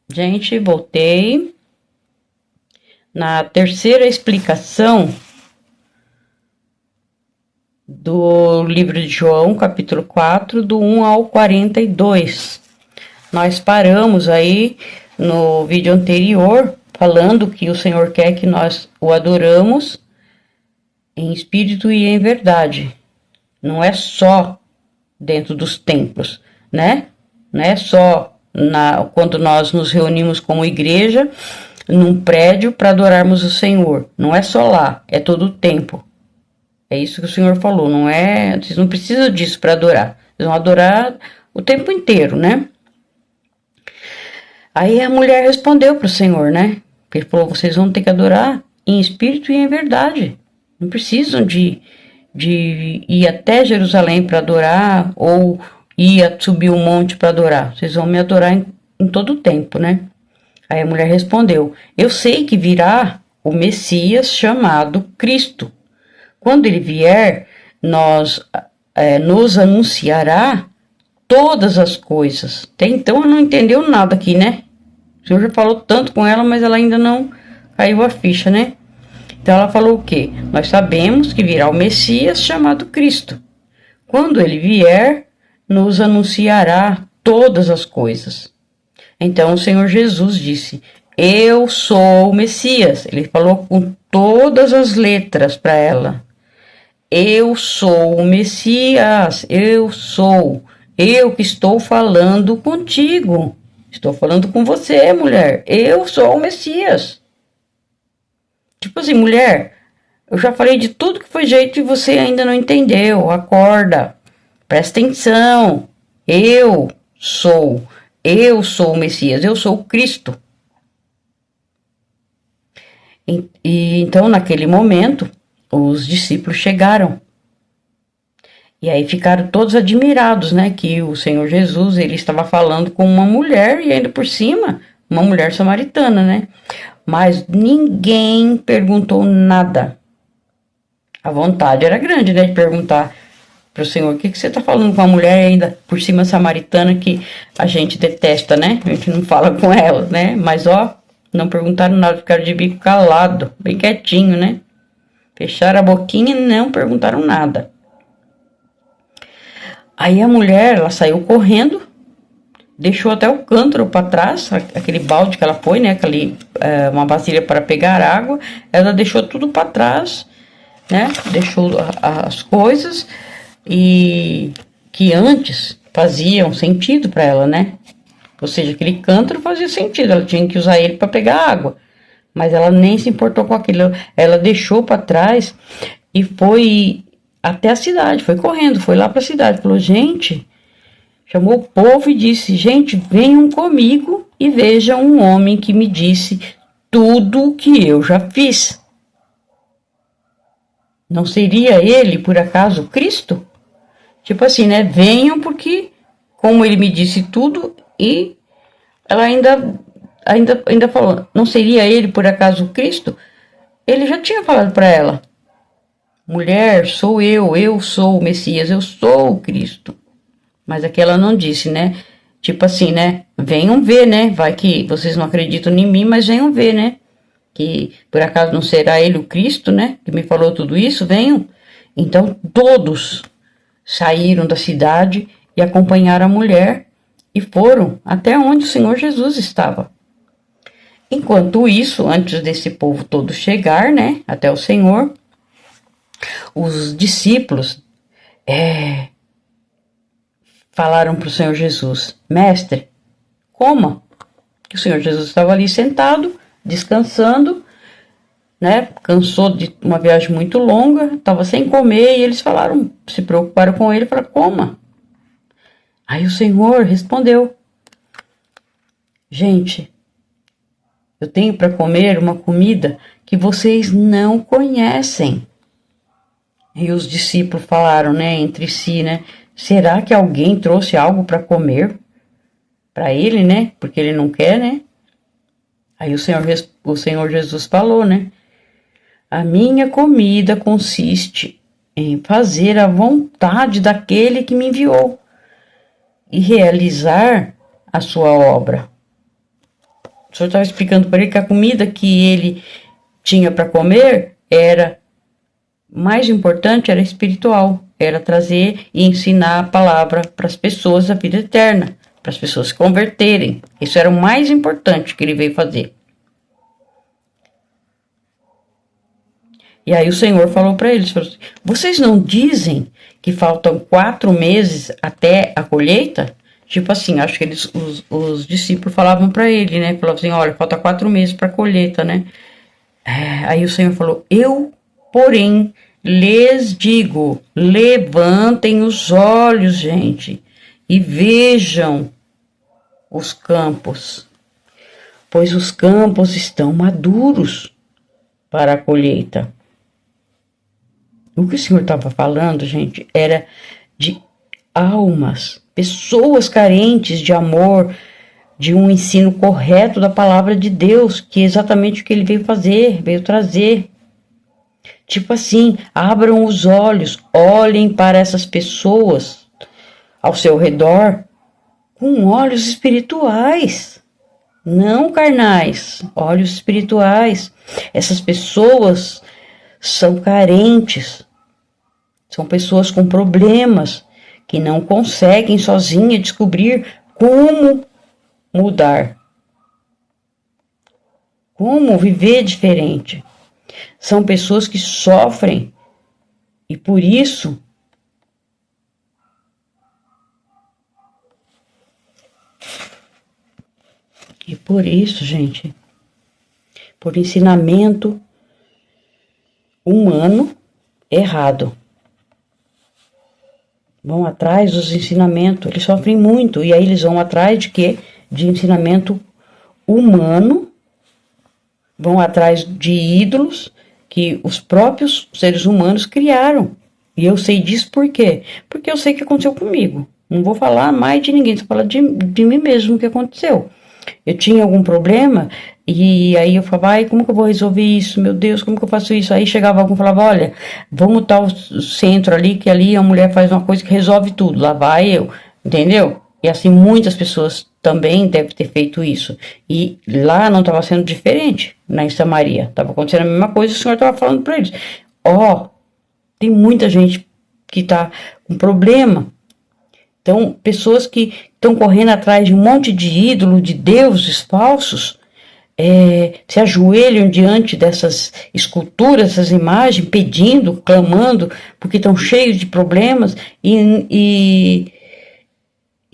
Gente, voltei na terceira explicação do livro de João, capítulo 4, do 1 ao 42. Nós paramos aí no vídeo anterior, falando que o Senhor quer que nós o adoramos em espírito e em verdade. Não é só dentro dos templos, né? Não é só quando nós nos reunimos como igreja num prédio para adorarmos o Senhor. Não é só lá, é todo o tempo. É isso que o Senhor falou, não é? Vocês não precisam disso para adorar. Vocês vão adorar o tempo inteiro, né? Aí a mulher respondeu para o Senhor, né? Ele falou, vocês vão ter que adorar em espírito e em verdade. Não precisam de ir até Jerusalém para adorar ou ir subir um monte para adorar. Vocês vão me adorar em todo o tempo, né? Aí a mulher respondeu, eu sei que virá o Messias chamado Cristo. Quando ele vier, nos anunciará todas as coisas. Até então ela não entendeu nada aqui, né? O Senhor já falou tanto com ela, mas ela ainda não caiu a ficha, né? Então ela falou o quê? Nós sabemos que virá o Messias chamado Cristo. Quando ele vier, nos anunciará todas as coisas. Então o Senhor Jesus disse, eu sou o Messias. Ele falou com todas as letras para ela. Eu sou o Messias, eu sou. Eu que estou falando contigo. Estou falando com você, mulher. Eu sou o Messias. Tipo assim, mulher, eu já falei de tudo que foi jeito e você ainda não entendeu. Acorda. Presta atenção. Eu sou o Messias. Eu sou o Cristo. E então, naquele momento, os discípulos chegaram. E aí ficaram todos admirados, né? Que o Senhor Jesus, ele estava falando com uma mulher e ainda por cima, uma mulher samaritana, né? Mas ninguém perguntou nada. A vontade era grande, né? De perguntar para o Senhor, o que você está falando com uma mulher ainda por cima samaritana que a gente detesta, né? A gente não fala com ela, né? Mas ó, não perguntaram nada, ficaram de bico calado, bem quietinho, né? Fecharam a boquinha e não perguntaram nada. Aí a mulher, ela saiu correndo, deixou até o cântaro para trás, aquele balde que ela foi, né? Uma vasilha para pegar água, ela deixou tudo para trás, né? Deixou as coisas e que antes faziam sentido para ela, né? Ou seja, aquele cântaro fazia sentido, ela tinha que usar ele para pegar água. Mas ela nem se importou com aquilo, ela deixou para trás e foi até a cidade, foi correndo, foi lá para a cidade, falou, gente, chamou o povo e disse, gente, venham comigo e vejam um homem que me disse tudo o que eu já fiz. Não seria ele, por acaso, Cristo? Tipo assim, né, venham porque, como ele me disse tudo, e ela ainda falou, não seria ele, por acaso, Cristo? Ele já tinha falado para ela, mulher, sou eu sou o Messias, eu sou o Cristo. Mas aqui ela não disse, né? Tipo assim, né? Venham ver, né? Vai que vocês não acreditam em mim, mas venham ver, né? Que por acaso não será ele o Cristo, né? Que me falou tudo isso, venham. Então todos saíram da cidade e acompanharam a mulher e foram até onde o Senhor Jesus estava. Enquanto isso, antes desse povo todo chegar, né? Até o Senhor, os discípulos falaram para o Senhor Jesus, mestre, coma. Que o Senhor Jesus estava ali sentado, descansando, né? Cansou de uma viagem muito longa, estava sem comer e eles falaram, se preocuparam com ele, falaram, coma. Aí o Senhor respondeu, gente, eu tenho para comer uma comida que vocês não conhecem. E os discípulos falaram, né, entre si, né, será que alguém trouxe algo para comer para ele, né, porque ele não quer, né? Aí o Senhor Jesus falou, né, a minha comida consiste em fazer a vontade daquele que me enviou e realizar a sua obra. O senhor estava explicando para ele que a comida que ele tinha para comer era mais importante, era espiritual, era trazer e ensinar a palavra para as pessoas da vida eterna, para as pessoas se converterem. Isso era o mais importante que ele veio fazer. E aí o Senhor falou para eles, falou assim, vocês não dizem que faltam 4 meses até a colheita? Tipo assim, acho que os discípulos falavam para ele, né? Falavam assim, olha, falta 4 meses para a colheita, né? Aí o Senhor falou, eu, porém, lhes digo, levantem os olhos, gente, e vejam os campos, pois os campos estão maduros para a colheita. O que o Senhor estava falando, gente, era de almas, pessoas carentes de amor, de um ensino correto da palavra de Deus, que é exatamente o que ele veio fazer, veio trazer. Tipo assim, abram os olhos, olhem para essas pessoas ao seu redor com olhos espirituais, não carnais, olhos espirituais. Essas pessoas são carentes, são pessoas com problemas, que não conseguem sozinha descobrir como mudar, como viver diferente. São pessoas que sofrem e por isso gente, por ensinamento humano errado, vão atrás dos ensinamentos, eles sofrem muito, e aí eles vão atrás de quê? De ensinamento humano, vão atrás de ídolos que os próprios seres humanos criaram. E eu sei disso por quê? Porque eu sei o que aconteceu comigo. Não vou falar mais de ninguém, só falar de mim mesmo o que aconteceu. Eu tinha algum problema e aí eu falava, ai, como que eu vou resolver isso? Meu Deus, como que eu faço isso? Aí chegava alguém e falava, olha, vamos tal centro ali, que ali a mulher faz uma coisa que resolve tudo. Lá vai eu, entendeu? E assim, muitas pessoas também devem ter feito isso. E lá não estava sendo diferente, em Samaria. Estava acontecendo a mesma coisa, o Senhor estava falando para eles. Ó, tem muita gente que está com problema. Então, pessoas que estão correndo atrás de um monte de ídolo, de deuses falsos, se ajoelham diante dessas esculturas, essas imagens, pedindo, clamando, porque estão cheios de problemas e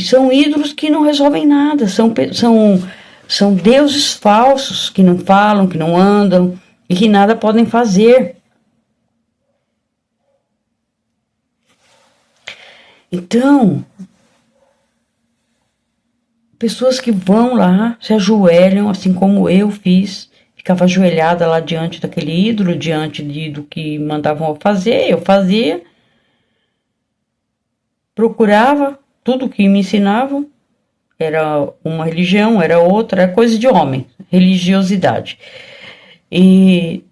são ídolos que não resolvem nada, são deuses falsos que não falam, que não andam e que nada podem fazer. Então, pessoas que vão lá, se ajoelham, assim como eu fiz, ficava ajoelhada lá diante daquele ídolo, diante do que mandavam eu fazia, procurava tudo que me ensinavam, era uma religião, era outra, era coisa de homem, religiosidade. E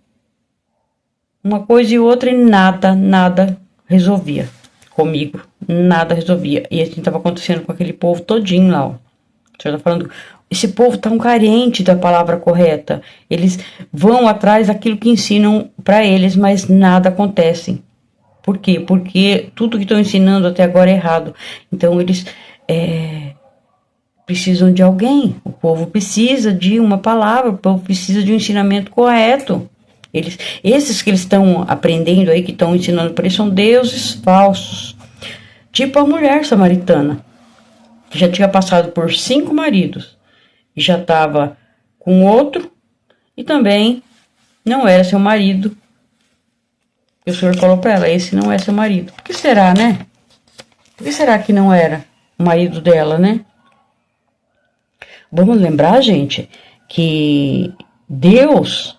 uma coisa e outra e nada resolvia comigo, nada resolvia. E assim estava acontecendo com aquele povo todinho lá, ó. O senhor está falando, esse povo tão carente da palavra correta. Eles vão atrás daquilo que ensinam para eles, mas nada acontece. Por quê? Porque tudo que estão ensinando até agora é errado. Então eles precisam de alguém. O povo precisa de uma palavra, o povo precisa de um ensinamento correto. Esses que eles estão aprendendo aí, que estão ensinando para eles, são deuses falsos. Tipo a mulher samaritana, que já tinha passado por 5 maridos e já estava com outro e também não era seu marido. E o Senhor falou para ela, esse não é seu marido. Por que será, né? Por que será que não era o marido dela, né? Vamos lembrar, gente, que Deus,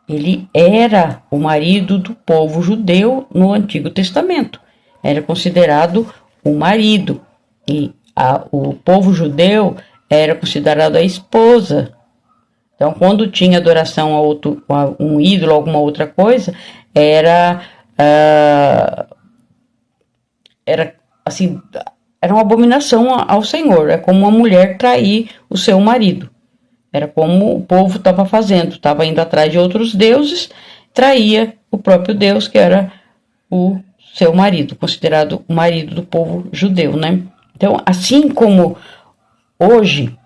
ele era o marido do povo judeu no Antigo Testamento. Era considerado o marido. E o povo judeu era considerado a esposa. Então, quando tinha adoração a um ídolo, alguma outra coisa, era assim, era uma abominação ao Senhor. É como uma mulher trair o seu marido. Era como o povo estava fazendo, estava indo atrás de outros deuses, traía o próprio Deus, que era o seu marido, considerado o marido do povo judeu, né? Então, assim como hoje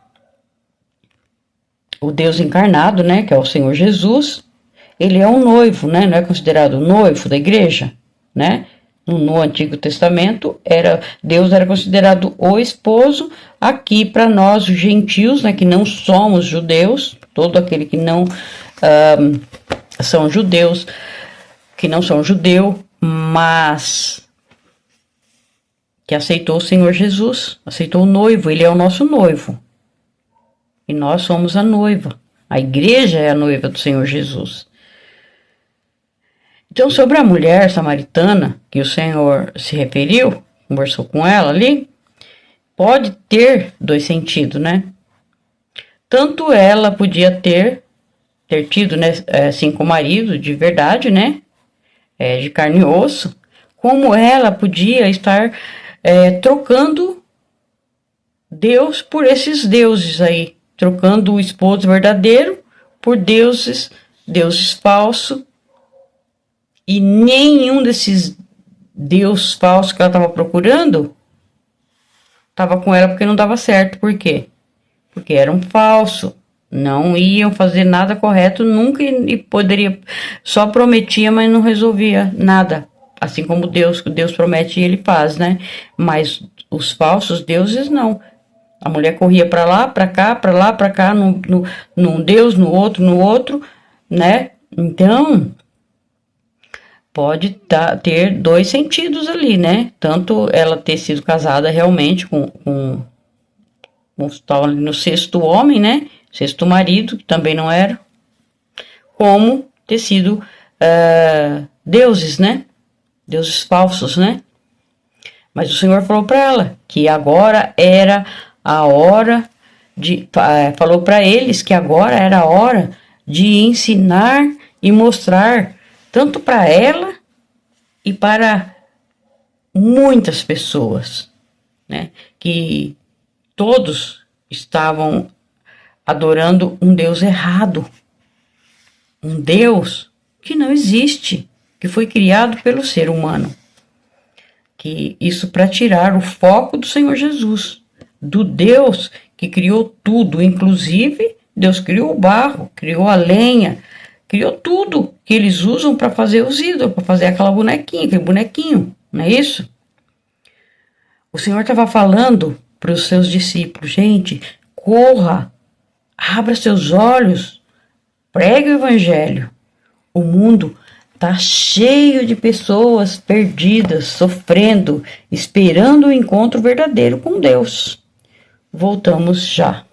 o Deus encarnado, né, que é o Senhor Jesus, ele é um noivo, né? Não é considerado o noivo da igreja, né? No Antigo Testamento, Deus era considerado o esposo. Aqui, para nós, os gentios, né, que não somos judeus, todo aquele que não são judeus, que não são judeu, mas que aceitou o Senhor Jesus, aceitou o noivo, ele é o nosso noivo. E nós somos a noiva. A igreja é a noiva do Senhor Jesus. Então, sobre a mulher samaritana, que o Senhor se referiu, conversou com ela ali, pode ter dois sentidos, né? Tanto ela podia ter tido, né, cinco maridos de verdade, né? De carne e osso, como ela podia estar trocando Deus por esses deuses aí, trocando o esposo verdadeiro por deuses falsos. E nenhum desses deuses falsos que ela estava procurando estava com ela porque não dava certo. Por quê? Porque eram falsos. Não iam fazer nada correto nunca e poderia... Só prometia, mas não resolvia nada. Assim como Deus promete e ele faz, né? Mas os falsos deuses não. A mulher corria para lá, para cá, para lá, para cá, num Deus, no outro, né? Então... pode ter dois sentidos ali, né? Tanto ela ter sido casada realmente com estava ali no sexto homem, né? Sexto marido, que também não era. Como ter sido deuses, né? Deuses falsos, né? Mas o Senhor falou para ela que agora era a hora de... falou para eles que agora era a hora de ensinar e mostrar tanto para ela e para muitas pessoas, né? Que todos estavam adorando um Deus errado, um Deus que não existe, que foi criado pelo ser humano. Que isso para tirar o foco do Senhor Jesus, do Deus que criou tudo, inclusive Deus criou o barro, criou a lenha, criou tudo que eles usam para fazer os ídolos, para fazer aquele bonequinho, não é isso? O Senhor estava falando para os seus discípulos, gente, corra, abra seus olhos, pregue o evangelho. O mundo está cheio de pessoas perdidas, sofrendo, esperando o encontro verdadeiro com Deus. Voltamos já.